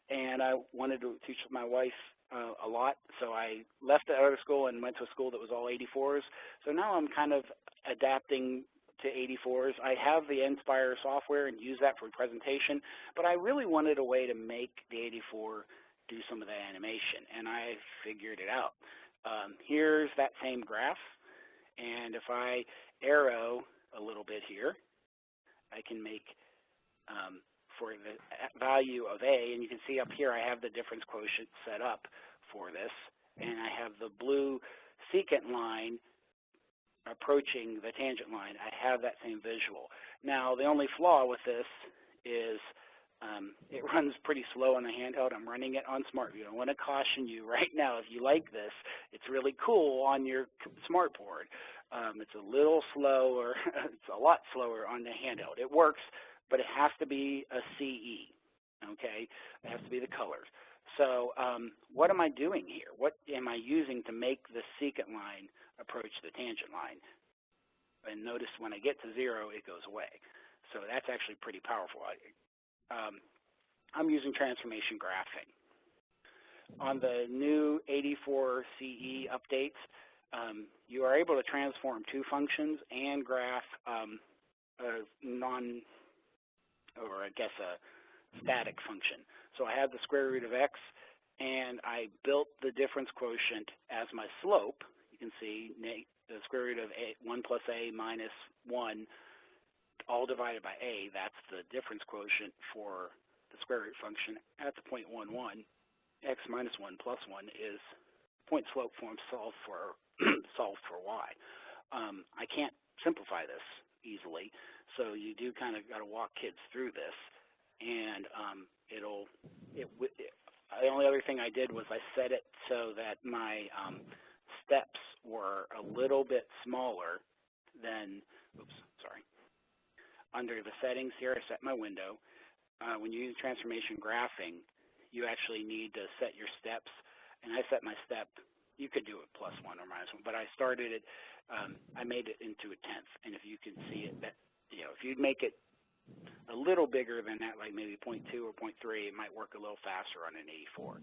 and I wanted to teach my wife a lot, so I left the other school and went to a school that was all 84s. So now I'm kind of adapting to 84s. I have the Nspire software and use that for presentation, but I really wanted a way to make the 84 do some of the animation, and I figured it out. Here's that same graph, and if I arrow a little bit here, I can make for the value of A, and you can see up here I have the difference quotient set up for this, and I have the blue secant line approaching the tangent line. I have that same visual. Now, the only flaw with this is it runs pretty slow on the handheld. I'm running it on SmartView. I want to caution you right now, if you like this, it's really cool on your smartboard. It's a little slower, it's a lot slower on the handheld. It works, but it has to be a CE, okay? It has to be the colors. So what am I doing here? What am I using to make the secant line approach the tangent line? And notice when I get to 0, it goes away. So that's actually pretty powerful. I'm using transformation graphing. On the new 84 CE updates, you are able to transform 2 functions and graph a static function. So I have the square root of x, and I built the difference quotient as my slope. You can see the square root of 1 plus a minus 1, all divided by a. That's the difference quotient for the square root function. That's 0.11. X minus 1 plus 1 is point slope form solved for y. I can't simplify this easily, so you do kind of got to walk kids through this, and the only other thing I did was I set it so that my steps were a little bit smaller than, under the settings here, I set my window. When you use transformation graphing, you actually need to set your steps, and I set my step. You could do it +1 or -1, but I started it. I made it into a 10th, and if you can see it, that if you'd make it a little bigger than that, like maybe 0.2 or 0.3, it might work a little faster on an 84.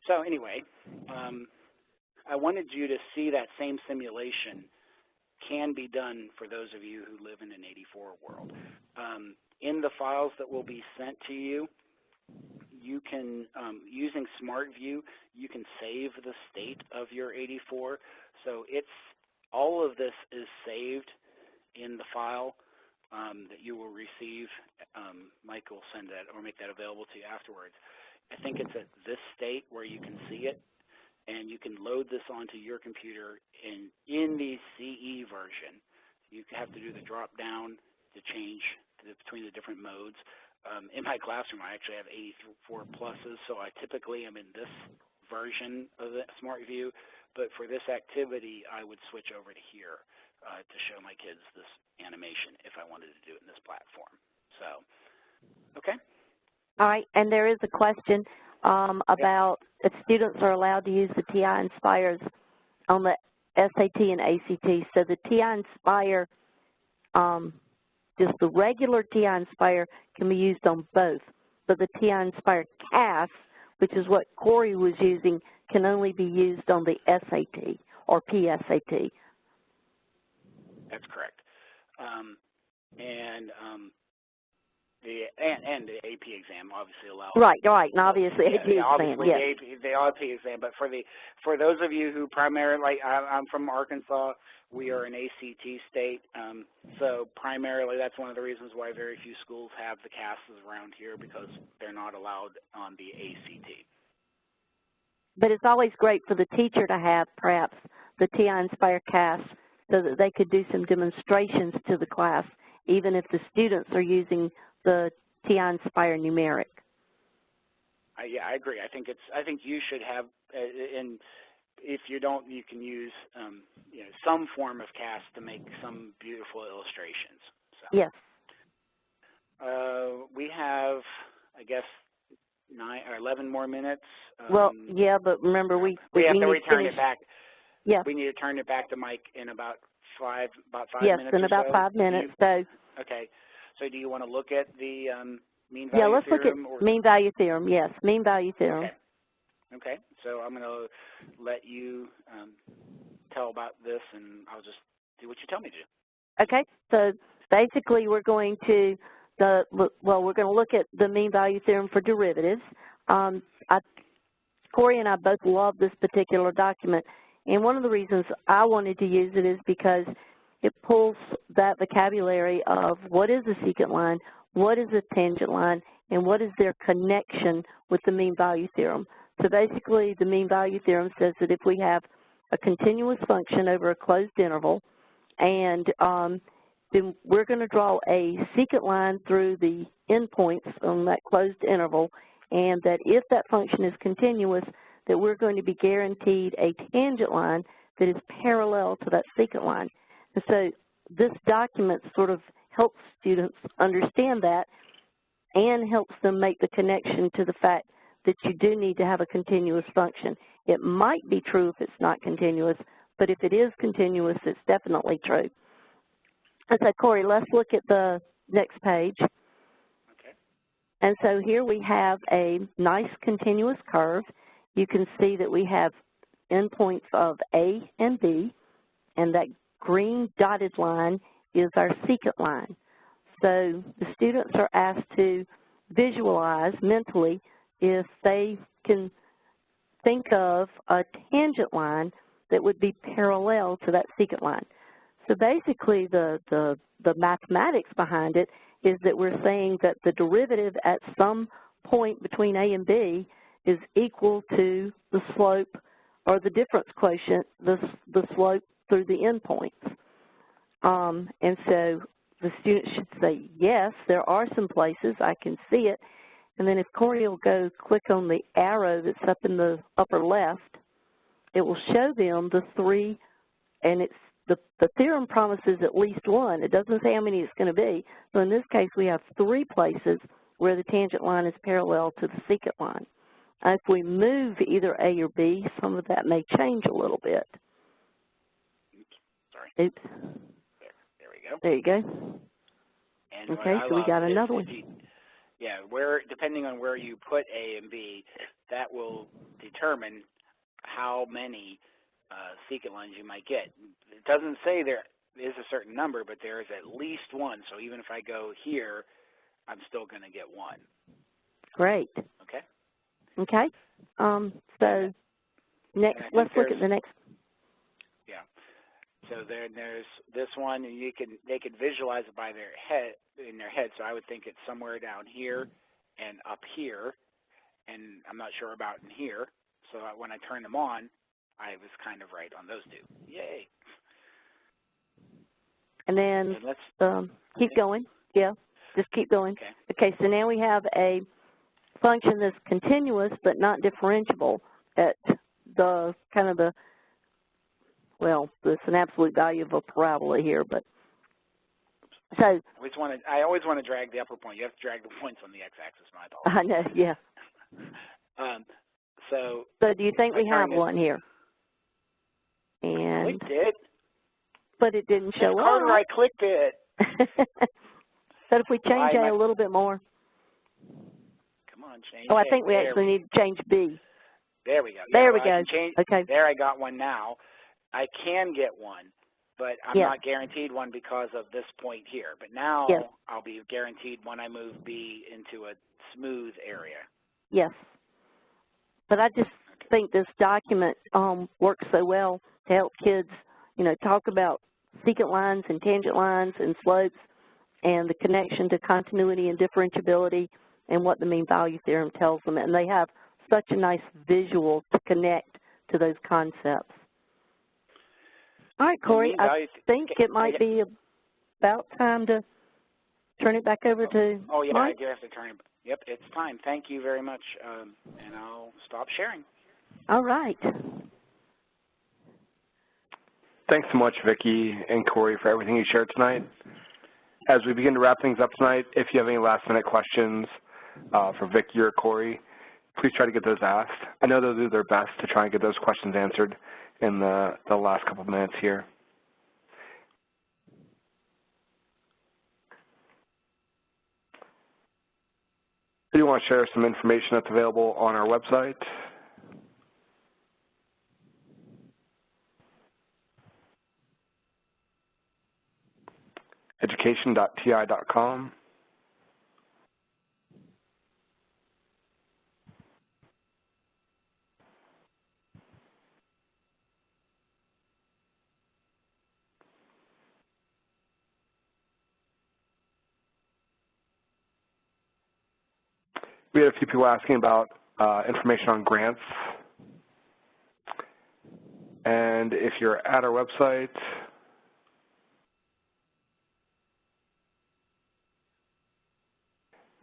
So anyway, I wanted you to see that same simulation can be done for those of you who live in an 84 world. In the files that will be sent to you, you can, using SmartView, you can save the state of your 84. So all of this is saved in the file that you will receive. Mike will send that or make that available to you afterwards. I think it's at this state where you can see it, and you can load this onto your computer in the CE version. You have to do the drop down to change between the different modes. In my classroom, I actually have 84 pluses, so I typically am in this version of the SmartView, but for this activity, I would switch over to here to show my kids this animation if I wanted to do it in this platform. So, okay? All right, and there is a question about if students are allowed to use the TI-Nspires on the SAT and ACT. So the TI-Nspire, just the regular TI-Nspire can be used on both, but the TI-Nspire CAS, which is what Corey was using, can only be used on the SAT or PSAT. That's correct. The AP exam obviously allows. Right, and obviously AP exam, yes. The AP exam, but for those of you who primarily, I'm from Arkansas, we are an ACT state, so primarily that's one of the reasons why very few schools have the CASs around here, because they're not allowed on the ACT. But it's always great for the teacher to have perhaps the TI-Nspire CAS so that they could do some demonstrations to the class, even if the students are using the TI-Nspire numeric. Yeah, I agree. I think you should have, and if you don't, you can use some form of CAS to make some beautiful illustrations. So. Yes. We have, I guess, 9 or 11 more minutes. Well, yeah, but remember we have to return it back. Yeah. We need to turn it back to Mike in about 5 yes, minutes. Yes, in about 5 minutes. So. Okay. So do you want to look at the mean value let's theorem? look at mean value theorem, yes, mean value theorem. Okay, so I'm going to let you tell about this, and I'll just do what you tell me to do. Okay, so basically we're going to look at the mean value theorem for derivatives. Corey and I both love this particular document, and one of the reasons I wanted to use it is because it pulls that vocabulary of what is a secant line, what is a tangent line, and what is their connection with the mean value theorem. So basically the mean value theorem says that if we have a continuous function over a closed interval, and then we're going to draw a secant line through the endpoints on that closed interval, and that if that function is continuous, that we're going to be guaranteed a tangent line that is parallel to that secant line. And so this document sort of helps students understand that and helps them make the connection to the fact that you do need to have a continuous function. It might be true if it's not continuous, but if it is continuous, it's definitely true. And so, Corey, let's look at the next page. Okay. And so here we have a nice continuous curve. You can see that we have endpoints of A and B, and that green dotted line is our secant line. So the students are asked to visualize mentally if they can think of a tangent line that would be parallel to that secant line. So basically the mathematics behind it is that we're saying that the derivative at some point between A and B is equal to the slope or the difference quotient, the slope through the endpoints. And so the student should say, yes, there are some places I can see it. And then if Corey will go click on the arrow that's up in the upper left, it will show them the three, and it's the theorem promises at least one. It doesn't say how many it's going to be. So in this case, we have 3 places where the tangent line is parallel to the secant line. If we move either A or B, some of that may change a little bit. Oops, sorry. Oops. There we go. There you go. And okay, so we got another one. Yeah, depending on where you put A and B, that will determine how many secant lines you might get. It doesn't say there is a certain number, but there is at least one. So even if I go here, I'm still going to get 1. Great. Okay. Okay. So next, let's look at the next. Yeah. So there's this one, and they can visualize it in their head. So I would think it's somewhere down here and up here, and I'm not sure about in here. So when I turn them on, I was kind of right on those 2. Yay. And then let's keep going. Yeah, just keep going. Okay. Okay, so now we have a function that's continuous but not differentiable at the kind of the, well, it's an absolute value of a parabola here, but so I always want to drag the upper point. You have to drag the points on the x-axis. My apologies. I know, yeah. So do you think we have one here? And I clicked it. But it didn't show up. Harder I clicked it. But if we change A a little bit more. Come on, change I think we actually need to change B. There we go. There we go. Okay. There I got one now. I can get one, but I'm not guaranteed one because of this point here. But now I'll be guaranteed when I move B into a smooth area. Yes. But I just think this document works so well to help kids, talk about secant lines and tangent lines and slopes and the connection to continuity and differentiability and what the mean value theorem tells them. And they have such a nice visual to connect to those concepts. All right, Corey, I think it might be about time to turn it back over to yeah, Mike. I do have to turn it. Yep, it's time. Thank you very much, and I'll stop sharing. All right. Thanks so much, Vicki and Corey, for everything you shared tonight. As we begin to wrap things up tonight, if you have any last-minute questions for Vicki or Corey, please try to get those asked. I know they'll do their best to try and get those questions answered in the last couple of minutes here. I do want to share some information that's available on our website. education.ti.com. We had a few people asking about information on grants. And if you're at our website,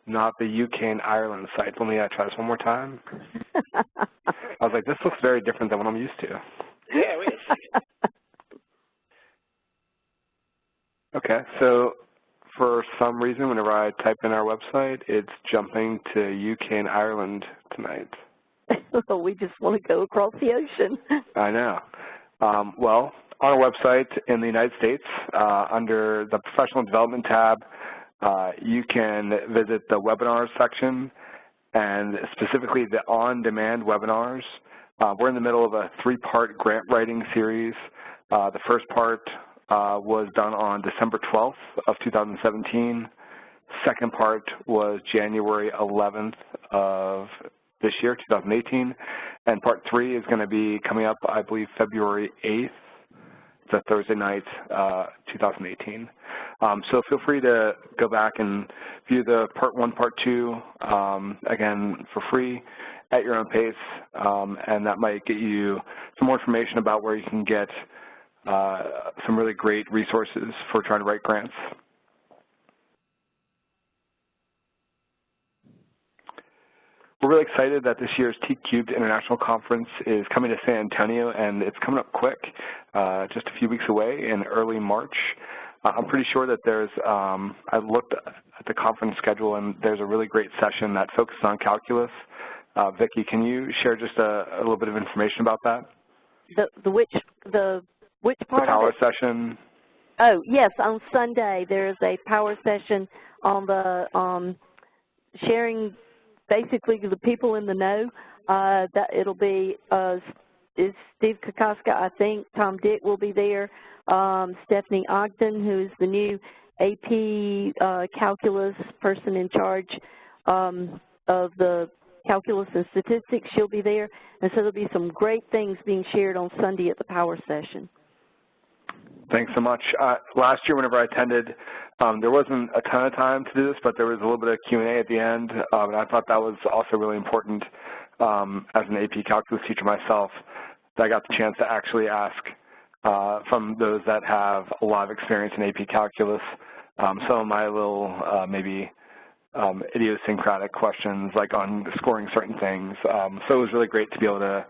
not the UK and Ireland site. Let me try this one more time. I was like, this looks very different than what I'm used to. Yeah, wait a second. Okay, so for some reason, whenever I type in our website, it's jumping to UK and Ireland tonight. We just want to go across the ocean. I know. Well, on our website in the United States, under the Professional Development tab, you can visit the webinars section, and specifically the on-demand webinars. We're in the middle of a 3-part grant writing series. The first part was done on December 12th of 2017. Second part was January 11th of this year, 2018. And part 3 is going to be coming up, I believe, February 8th. It's a Thursday night, 2018. So feel free to go back and view the part 1, part 2, again, for free at your own pace, and that might get you some more information about where you can get some really great resources for trying to write grants. We're really excited that this year's T-Cubed International Conference is coming to San Antonio, and it's coming up quick, just a few weeks away in early March. I'm pretty sure that there's, I looked at the conference schedule, and there's a really great session that focuses on calculus. Vicki, can you share just a little bit of information about that? Which part? The power of it? session. Oh, yes, on Sunday there is a power session on the sharing basically the people in the know. That it'll be is Steve Kokoska, I think. Tom Dick will be there. Stephanie Ogden, who's the new AP calculus person in charge of the calculus and statistics, she'll be there. And so there'll be some great things being shared on Sunday at the power session. Thanks so much. Last year, whenever I attended, there wasn't a ton of time to do this, but there was a little bit of Q&A at the end, and I thought that was also really important as an AP calculus teacher myself, that I got the chance to actually ask from those that have a lot of experience in AP calculus some of my little maybe idiosyncratic questions, like on scoring certain things. So it was really great to be able to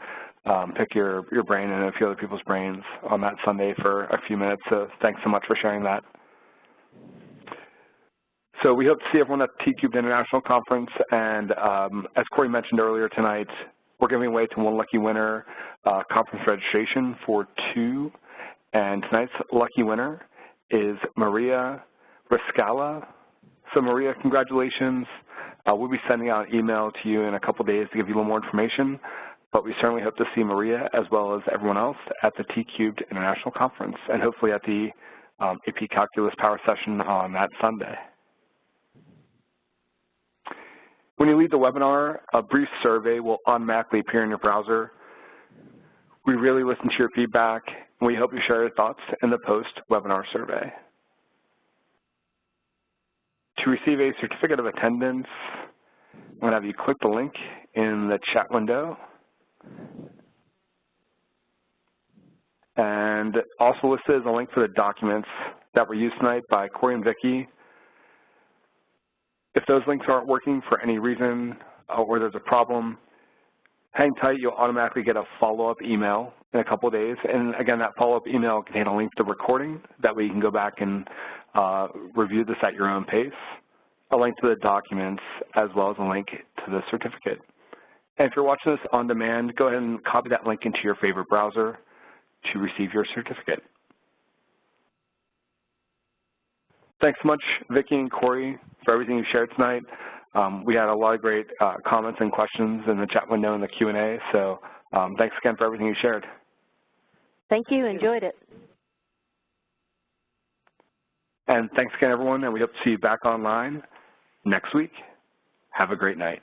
pick your brain and a few other people's brains on that Sunday for a few minutes. So thanks so much for sharing that. So we hope to see everyone at the T-Cubed International Conference, and as Corey mentioned earlier tonight, we're giving away to one lucky winner conference registration for 2, and tonight's lucky winner is Maria Riscala. So Maria, congratulations. We'll be sending out an email to you in a couple days to give you a little more information, but we certainly hope to see Maria as well as everyone else at the T-Cubed International Conference, and hopefully at the AP Calculus Power Session on that Sunday. When you leave the webinar, a brief survey will automatically appear in your browser. We really listen to your feedback, and we hope you share your thoughts in the post-webinar survey. To receive a certificate of attendance, I'm going to have you click the link in the chat window. And also listed is a link for the documents that were used tonight by Corey and Vicki. If those links aren't working for any reason or there's a problem, hang tight. You'll automatically get a follow-up email in a couple of days. And again, that follow-up email will contain a link to the recording. That way you can go back and review this at your own pace, a link to the documents, as well as a link to the certificate. And if you're watching this on demand, go ahead and copy that link into your favorite browser to receive your certificate. Thanks so much, Vicki and Corey, for everything you shared tonight. We had a lot of great comments and questions in the chat window and the Q&A, so thanks again for everything you shared. Thank you. Enjoyed it. And thanks again, everyone, and we hope to see you back online next week. Have a great night.